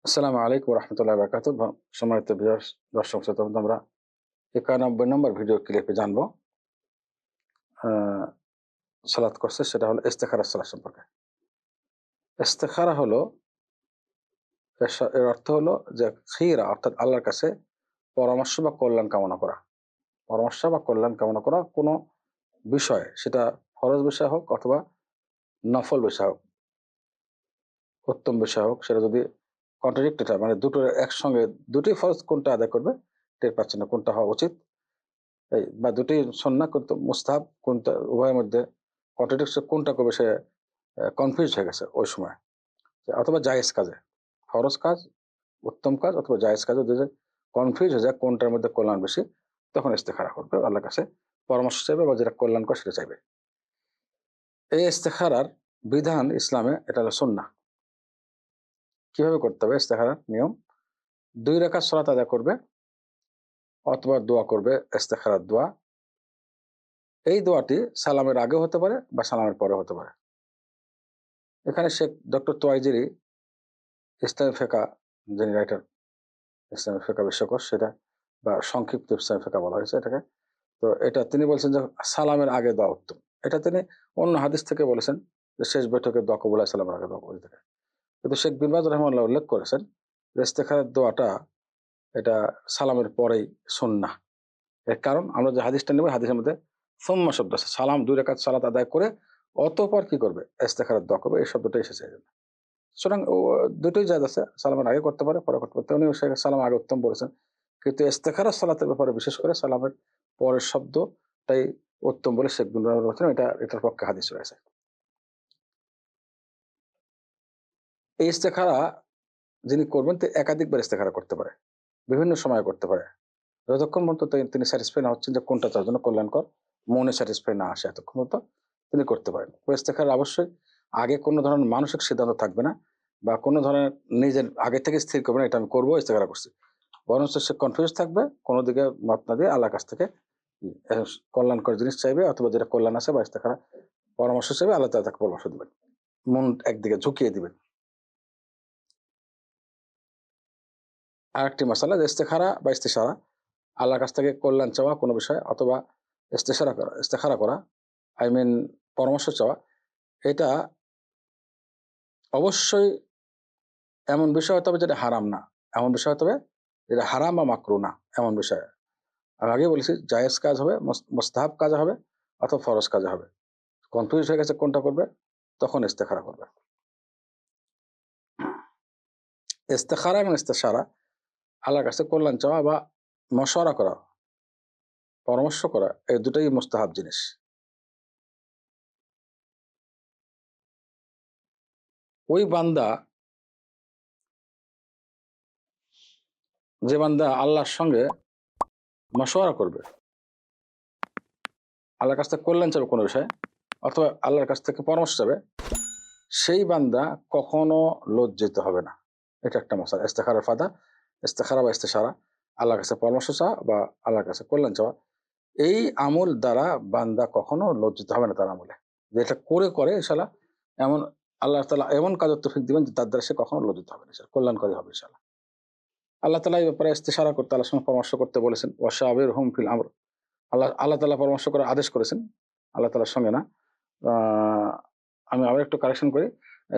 আসসালামু আলাইকুম রহমতুল্লাহ বারকাত। সম্মানিত ভিউয়ার্স, দর্শক শ্রোতা, আমরা 91 নম্বর ভিডিও ক্লিপে জানবো আহ, সালাত করছে, সেটা হলো ইস্তেখারা সালাত সম্পর্কে। ইস্তেখারা হলো এর অর্থ হলো যে খিরা, অর্থাৎ আল্লাহর কাছে পরামর্শ বা কল্যাণ কামনা করা। পরামর্শ বা কল্যাণ কামনা করা কোনো বিষয়, সেটা ফরজ বিষয় হোক অথবা নফল বিষয় হোক, উত্তম বিষয় হোক, সেটা যদি কন্ট্রাডিক্টেড হয়, মানে দুটো একসঙ্গে, দুটি ফরজ কোনটা আদায় করবে টের পাচ্ছে না, কোনটা হওয়া উচিত, এই বা দুটি সন্না কিন্তু মুস্তাহাব, কোনটা উভয়ের মধ্যে কন্ট্রাডিকশন কোনটা করবে, সে কনফিউজ হয়ে গেছে ওই সময়। অথবা জায়েজ কাজে, ফরজ কাজ, উত্তম কাজ অথবা জায়েজ কাজে যদি কনফিউজ হয়ে যায় কোনটার মধ্যে কল্যাণ বেশি, তখন ইস্তেখারা করবে, আল্লাহর কাছে পরামর্শ চাইবে বা যেটা কল্যাণকর সেটা চাইবে। এই ইস্তেখারার বিধান ইসলামে, এটা হলো সুন্নাহ। কিভাবে করতে হবে ইস্তেখারার নিয়ম? 2 রাকাত সালাত আদায় করবে অথবা দোয়া করবে, ইস্তেখারার দোয়া। এই দোয়াটি সালামের আগে হতে পারে বা সালামের পরে হতে পারে। এখানে শেখ ডক্টর তোয়াইজিরি, ইসলামী ফেকা, যিনি রাইটার, ইসলামী ফেকা বিশ্বকোষ, সেটা বা সংক্ষিপ্ত ইসলামী ফেকা বলা হয়েছে এটাকে। তো এটা তিনি বলছেন যে সালামের আগে দোয়া উত্তম। এটা তিনি অন্য হাদিস থেকে বলেছেন যে শেষ বৈঠকে দোয়া কবুল হয় সালামের আগে দোয়া কবুল থেকে। কিন্তু শেখ বিন বাজ রাহিমাহুল্লাহ উল্লেখ করেছেন যে ইস্তেখারার দোয়াটা এটা সালামের পরেই সুন্নাহ। এর কারণ আমরা যে হাদিসটা নেব, হাদিসের মধ্যে সুম্মা শব্দ আছে, সালাম 2 রাকাত সালাত আদায় করে অতঃপর কি করবে, ইস্তেখারার দোয়া করবে, এই শব্দটা এসেছে। সুতরাং দুটোই জায়েজ আছে, সালামের আগে করতে পারে, পরে করতে পারে। উনি সালাম আগে উত্তম বলেছেন, কিন্তু ইস্তেখারা সালাতের ব্যাপারে বিশেষ করে সালামের পরের শব্দটাই উত্তম বলে শেখ বিন বাজ বলেছেন। এটার পক্ষে হাদিস রয়েছে। এই ইস্তেখারা যিনি করবেন তিনি একাধিকবার ইস্তেখারা করতে পারে, বিভিন্ন সময় করতে পারে, যতক্ষণ পর্যন্ত তিনি স্যাটিসফাই না হচ্ছেন যে কোনটা তার জন্য কল্যাণকর, মনে স্যাটিসফাই না আসে, এতক্ষণ পর্যন্ত তিনি করতে পারেন। ইস্তেখারা অবশ্যই আগে কোনো ধরনের মানসিক সিদ্ধান্ত থাকবে না, বা কোনো ধরনের নিজের আগে থেকে স্থির করবে না এটা আমি করবো, ইস্তেখারা করছি। বরঞ্চ সে কনফিউজ থাকবে, কোনো দিকে মত না দিয়ে আল্লাহর কাছ থেকে কল্যাণকর জিনিস চাইবে, অথবা যেটা কল্যাণ আছে বা ইস্তেখারা পরামর্শ চাইবে, আল্লাহ তাআলা তাকে পরামর্শ দিবেন, মন একদিকে ঝুঁকিয়ে দিবেন। আরেকটি মাসালা যে ইস্তেখারা বা ইস্তিশারা, আল্লাহর কাছ থেকে কল্যাণ চাওয়া কোনো বিষয়, অথবা ইস্তেখারা করা, আই মিন পরামর্শ চাওয়া, এটা অবশ্যই এমন বিষয় হতে হবে যেটা হারাম না, এমন বিষয় হতে হবে যেটা হারাম বা মাকরু না, এমন বিষয়। আমি আগে বলেছি জায়েজ কাজ হবে, মুস্তাহাব কাজ হবে, অথবা ফরজ কাজ হবে। কনফিউজ হয়ে গেছে কোনটা করবে, তখন ইস্তেখারা করবে। ইস্তেখারা এবং ইস্তেশারা, আল্লাহর কাছে কল্যাণ চাওয়া বা মশওয়ারা করা, পরামর্শ করা, এই দুটোই মুস্তাহাব জিনিস। ওই বান্দা, যে বান্দা আল্লাহর সঙ্গে মশওয়ারা করবে, আল্লাহর কাছ থেকে কল্যাণ চাবে কোনো বিষয়ে, অথবা আল্লাহর কাছ থেকে পরামর্শ চাবে, সেই বান্দা কখনো লজ্জিত হবে না। এটা একটা মশালা ইস্তেখারার ফায়দা। ইস্তেখারা বা ইস্তেশারা, আল্লাহর কাছে পরামর্শ চাওয়া বা আল্লাহর কাছে কল্যাণ চাওয়া, এই আমল দ্বারা বান্দা কখনো লজ্জিত হবে না তার আমলে, যে এটা করে করে ইনশাল্লাহ এমন আল্লাহ তাআলা এমন কাজের তৌফিক দিবেন যে তার দ্বারা সে কখনো লজ্জিত হবে না, কল্যাণকারী হবে ইনশাল্লাহ। আল্লাহ তাআলা এই ব্যাপারে ইস্তেশারা করতে, আল্লাহর সঙ্গে পরামর্শ করতে বলেছেন, ওয়াশাবিরহুম ফিল আমর। আল্লাহ তাআলা পরামর্শ করার আদেশ করেছেন, আল্লাহ তাআলার সঙ্গে না। আহ, আমি আবার একটু কারেকশন করি,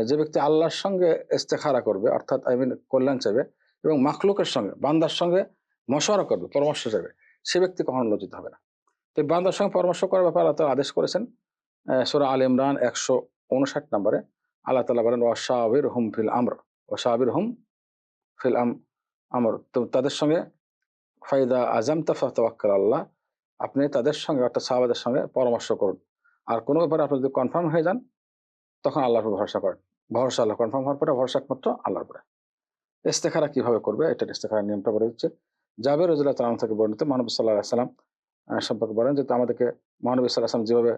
যে ব্যক্তি আল্লাহর সঙ্গে ইস্তেখারা করবে, অর্থাৎ আই মিন কল্যাণ চাইবে, এবং মাখলুকের সঙ্গে, বান্দার সঙ্গে মশওয়ারা করবে, পরামর্শ চাইবে, সে ব্যক্তি কখনো লজ্জিত হবে না। তো বান্দার সঙ্গে পরামর্শ করার ব্যাপারে আল্লাহ তাআলা আদেশ করেছেন। সূরা আল ইমরান 159 নম্বরে আল্লাহ তাআলা বলেন, ওয়াশাবিরহুম ফিল আমর, ওয়াশাবিরহুম ফিল আমর। তো তাদের সঙ্গে, ফাইদা আযামতা ফাতাওয়াক্কাল আল্লাহ, আপনি তাদের সঙ্গে অর্থাৎ সাহাবাদের সঙ্গে পরামর্শ করুন। আর কোনো ব্যাপারে আপনি যদি কনফার্ম হয়ে যান, তখন আল্লাহর উপর ভরসা করেন। ভরসা আল্লাহ, কনফার্ম হওয়ার পরে ভরসা একমাত্র আল্লাহর উপরে। ইস্তেখারা কিভাবে করবে, এটা ইস্তেখারার নিয়মটা বলে দিচ্ছে। জাবের রাদিয়াল্লাহু তাআলা থেকে বর্ণিত, মহানবী সাল্লাল্লাহু আলাইহি ওয়াসাল্লাম সম্পর্কে বলেন যে আমাদেরকে মহানবী সাল্লাল্লাহু আলাইহি ওয়াসাল্লাম যেভাবে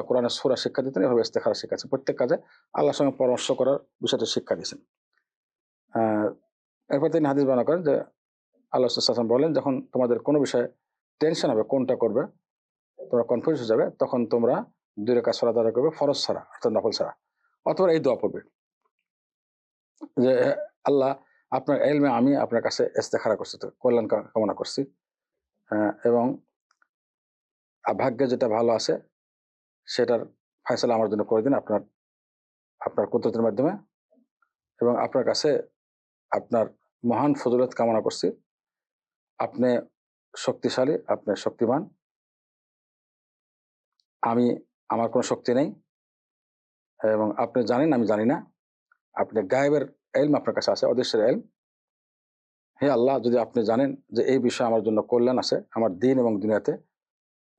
কোরআনের সূরা শিক্ষা দিতেন, এভাবে ইস্তেখারা শিখাচ্ছেন। প্রত্যেক কাজে আল্লাহর সঙ্গে পরামর্শ করার বিষয়টা শিক্ষা দিয়েছেন। আহ এরপর তিনি হাদিস বর্ণনা করেন যে আল্লাহ রাসূল সাল্লাল্লাহু আলাইহি ওয়াসাল্লাম বলেন, যখন তোমাদের কোনো বিষয়ে টেনশন হবে কোনটা করবে, তোমরা কনফিউজ হয়ে যাবে, তখন তোমরা 2 রাকাত সালাত আদায় করবে ফরজ ছাড়া, অর্থাৎ নফল ছাড়া, অথবা এই দোয়া পড়বে যে আল্লাহ, আপনার এলমে আমি আপনার কাছে ইস্তেখারা করছি, তো কল্যাণ কামনা করছি। এবং ভাগ্যে যেটা ভালো আছে সেটার ফায়সালা আমার জন্য করে দিন আপনার আপনার কুদরতের মাধ্যমে। এবং আপনার কাছে আপনার মহান ফজিলত কামনা করছি। আপনি শক্তিশালী, আপনি শক্তিমান। আমি আমার কোনো শক্তি নেই এবং আপনি জানেন আমি জানি না। আপনি গায়েবের ইলম আপনার কাছে আছে, অদৃশ্যের ইলম। হে আল্লাহ, যদি আপনি জানেন যে এই বিষয়ে আমার জন্য কল্যাণ আছে আমার দিন এবং দুনিয়াতে,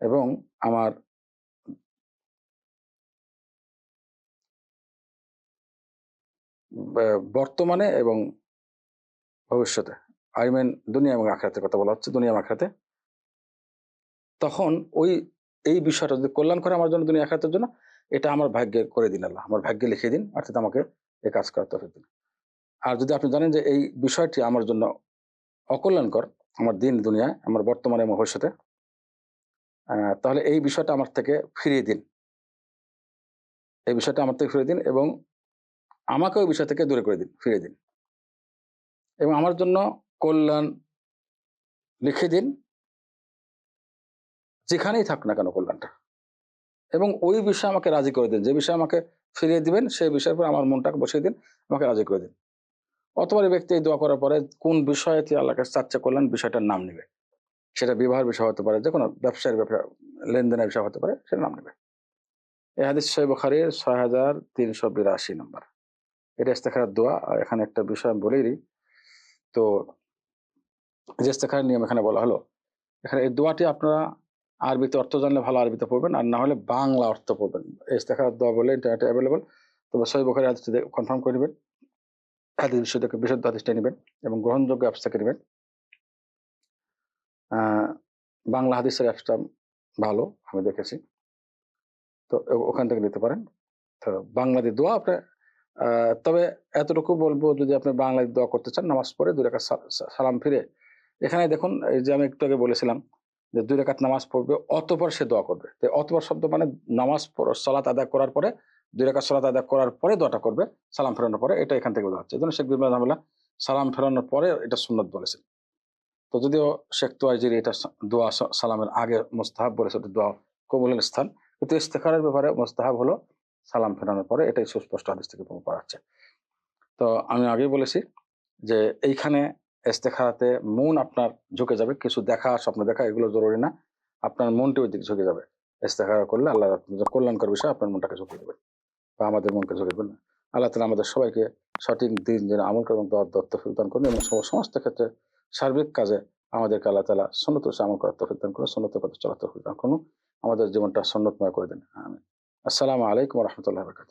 এবং আমার বর্তমানে এবং ভবিষ্যতে, আই মিন দুনিয়া এবং আখিরাতের কথা বলা হচ্ছে, দুনিয়া এবং আখিরাতে, তখন এই বিষয়টা যদি কল্যাণ করে আমার জন্য দুনিয়া আখিরাতের জন্য, এটা আমার ভাগ্যে করে দিন আল্লাহ। আমার ভাগ্যে লিখে দিন, অর্থাৎ আমাকে এই কাজ করার তৌফিক দিন। আর যদি আপনি জানেন যে এই বিষয়টি আমার জন্য অকল্যাণকর, আমার দিন দুনিয়ায়, আমার বর্তমানে এবং ভবিষ্যতে, তাহলে এই বিষয়টা আমার থেকে ফিরিয়ে দিন। এই বিষয়টা আমার থেকে ফিরিয়ে দিন এবং আমাকে ওই বিষয় থেকে দূরে করে দিন, ফিরিয়ে দিন। এবং আমার জন্য কল্যাণ লিখে দিন, যেখানেই থাক না কেন কল্যাণটা। এবং ওই বিষয়ে আমাকে রাজি করে দিন। যে বিষয়ে আমাকে ফিরিয়ে দিবেন, সেই বিষয়ের উপর আমার মনটাকে বসিয়ে দিন, আমাকে রাজি করে দিন। অথবা এই ব্যক্তি এই দোয়া করার পরে কোন বিষয়ে আল্লাহর কাছে চাচ্ছে কল্যাণ, বিষয়টার নাম নিবে। সেটা বিবাহের বিষয় হতে পারে, যেকোনো ব্যবসায়ের ব্যাপারে, লেনদেনের বিষয় হতে পারে, সেটা নাম নেবে। এই হাদিস সহিহ বুখারীর ৬৩৮২ নম্বর। এটা ইস্তেখারার দোয়া। এখানে একটা বিষয় আমি বলেই দিই। তো যে ইস্তেখারার নিয়ম এখানে বলা হলো, এখানে এই দোয়াটি আপনারা আরবিতে অর্থ জানলে ভালো আরবিতে পড়বেন, আর না হলে বাংলা অর্থ পড়বেন। এই ইস্তেখারার দোয়া বলে ইন্টারনেটে এভেলেবল। তবে সহিহ বুখারী হাদিসটি কনফার্ম করে নিবেন। হাদিস বিশুদ্ধ হাদিসটা নিবেন এবং গ্রহণযোগ্য অ্যাপস থেকে নিবেন। আ বাংলা হাদিসের অ্যাপসটা ভালো, আমি দেখেছি। তো ওখান থেকে নিতে পারেন। তো বাংলা দিয়ে দোয়া আপনি, তবে এতটুকু বলবো, যদি আপনি বাংলায় দোয়া করতে চান, নামাজ পড়ে ২ রাকাত সালাম ফিরে, এখানে দেখুন এই যে আমি একটু আগে বলেছিলাম যে ২ রাকাত নামাজ পড়বে, অতঃপর সে দোয়া করবে। তো অতঃপর শব্দ মানে নামাজ সালাত আদায় করার পরে, ২ রাকাত সালাত আদায় করার পরে দোয়াটা করবে, সালাম ফেরানোর পরে। এটা এখান থেকে বোঝা যাচ্ছে। এজন্য শেখ বিন বাজ রাহিমাহুল্লাহ সালাম ফেরানোর পরে এটা সুন্নত বলেছেন। তো যদিও শেখ তুয়াইজিরি এটা দোয়া সালামের আগে মুস্তাহাব বলেছে, ওটা দোয়া কবুলের স্থান। কিন্তু ইস্তেখারের ব্যাপারে মুস্তাহাব হলো সালাম ফেরানোর পরে, এটাই সুস্পষ্ট হাদিস থেকে পাওয়া যাচ্ছে। তো আমি আগেই বলেছি যে এইখানে ইস্তেখারাতে মন আপনার ঝুঁকে যাবে। কিছু দেখা, স্বপ্ন দেখা, এগুলো জরুরি না। আপনার মনটি ওই দিকে ঝুঁকে যাবে। ইস্তেখারা করলে আল্লাহ আপনার কল্যাণকর বিষয় আপনার মনটাকে ঝুঁকিয়ে দেবেন, বা আমাদের মনকে ঝুঁকিয়ে দেবেন। আল্লাহ তাআলা আমাদের সবাইকে সঠিক দিন যেন আমল করে এবং তৌফিক দান করুন, এবং সমস্ত ক্ষেত্রে সার্বিক কাজে আমাদেরকে আল্লাহ তাআলা সুন্নত অনুযায়ী আমল করার তৌফিক দান করুন, সুন্নতের পথে চলার তৌফিক দান করুন। আমাদের জীবনটা সুন্নতময় করে দিন। আমিন। আসসালামু আলাইকুম ওয়া রাহমাতুল্লাহি ওয়া বারাকাতুহু।